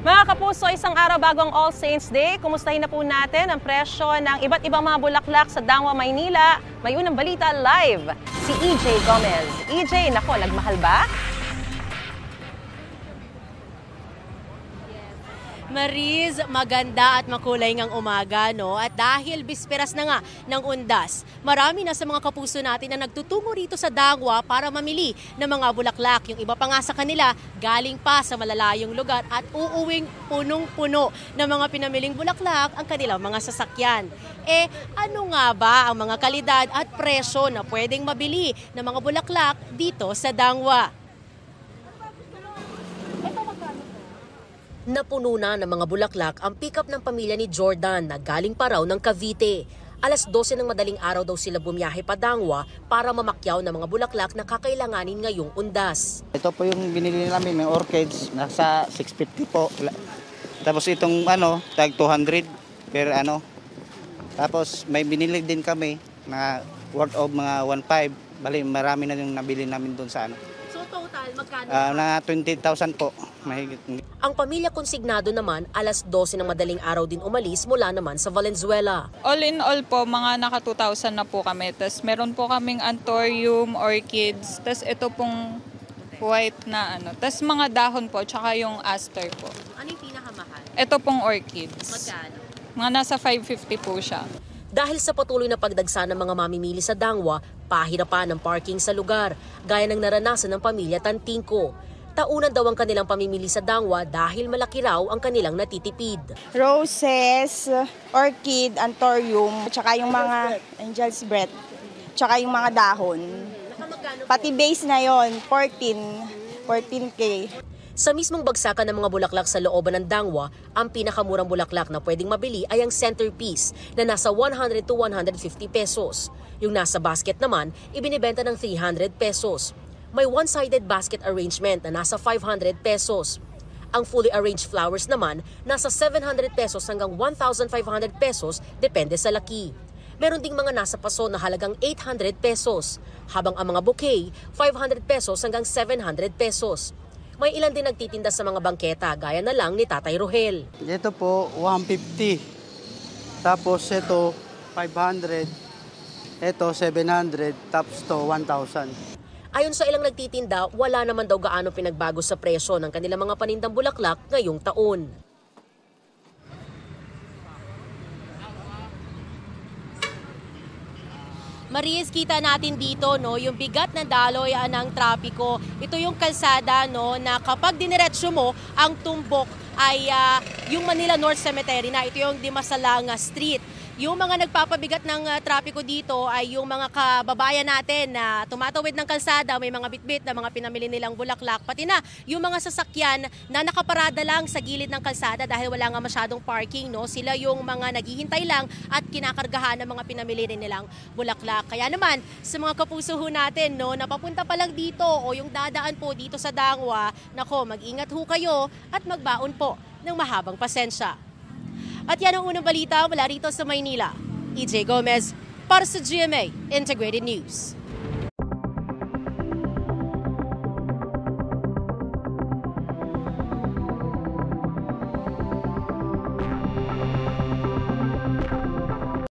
Mga kapuso, isang araw bago ang All Saints Day, kumustahin na po natin ang presyo ng iba't ibang mga bulaklak sa Dangwa, Maynila. May unang balita live, si EJ Gomez. EJ, nako, nagmahal ba? Mariz, maganda at makulay ngang umaga, no? At dahil bisperas na nga ng undas, marami na sa mga kapuso natin na nagtutungo rito sa Dangwa para mamili ng mga bulaklak. Yung iba pa nga sa kanila, galing pa sa malalayong lugar at uuwing punong-puno ng mga pinamiling bulaklak ang kanilang mga sasakyan. Ano nga ba ang mga kalidad at presyo na pwedeng mabili ng mga bulaklak dito sa Dangwa? Napuno na ng mga bulaklak ang pick-up ng pamilya ni Jordan na galing pa raw ng Cavite. Alas 12 ng madaling araw daw sila bumiyahe pa Dangwa para mamakyaw ng mga bulaklak na kakailanganin ngayong undas. Ito po yung binili namin ng orchids, nasa 650 po. Tapos itong tag 200 per Tapos may binili din kami na worth of mga 1.5. Bali marami na yung nabili namin doon sa So total, magkano? na 20,000 po. Mahigit. Ang pamilya konsignado naman, alas 12 ng madaling araw din umalis mula naman sa Valenzuela. All in all po, mga naka 2,000 na po kami. Tapos meron po kaming anthurium, orchids. Tapos ito pong white na Tapos mga dahon po, tsaka yung aster po. Ano yung pinakamahal? Ito pong orchids. Magkano? Mga nasa 550 po siya. Dahil sa patuloy na pagdagsa ng mga mamimili sa Dangwa, pahirapan ang parking sa lugar, gaya ng naranasan ng pamilya Tantingco. Taunan daw ang kanilang pamimili sa Dangwa dahil malaki raw ang kanilang natitipid. Roses, orchid, anthurium, tsaka yung mga angel's breath, tsaka yung mga dahon. Pati base na yon, 14K. Sa mismong bagsakan ng mga bulaklak sa looban ng Dangwa, ang pinakamurang bulaklak na pwedeng mabili ay ang centerpiece na nasa 100 to 150 pesos. Yung nasa basket naman, ibinibenta ng 300 pesos. May one-sided basket arrangement na nasa 500 pesos. Ang fully arranged flowers naman, nasa 700 pesos hanggang 1,500 pesos depende sa laki. Meron ding mga nasa paso na halagang 800 pesos, habang ang mga bouquet, 500 pesos hanggang 700 pesos. May ilan din nagtitinda sa mga bangketa, gaya na lang ni Tatay Rohel. Ito po, 150. Tapos ito, 500. Ito, 700. Tapos ito, 1,000. Ayon sa ilang nagtitinda, wala naman daw gaano pinagbago sa presyo ng kanilang mga panindang bulaklak ngayong taon. Mariz, kita natin dito yung bigat na daloy ng trapiko. Ito yung kalsada na kapag diniretso mo, ang tumbok ay yung Manila North Cemetery na. Ito yung Dimasalanga Street. Yung mga nagpapabigat ng trapiko dito ay yung mga kababayan natin na tumatawid ng kalsada, may mga bitbit na mga pinamili nilang bulaklak. Pati na yung mga sasakyan na nakaparada lang sa gilid ng kalsada dahil wala nga masyadong parking. Sila yung mga naghihintay lang at kinakargahan ng mga pinamili nilang bulaklak. Kaya naman, sa mga kapuso natin na papunta pa lang dito o yung dadaan po dito sa Dangwa, nako, mag-ingat ho kayo at magbaon po ng mahabang pasensya. At yan ang unang balita mula rito sa Maynila. EJ Gomez para sa GMA Integrated News.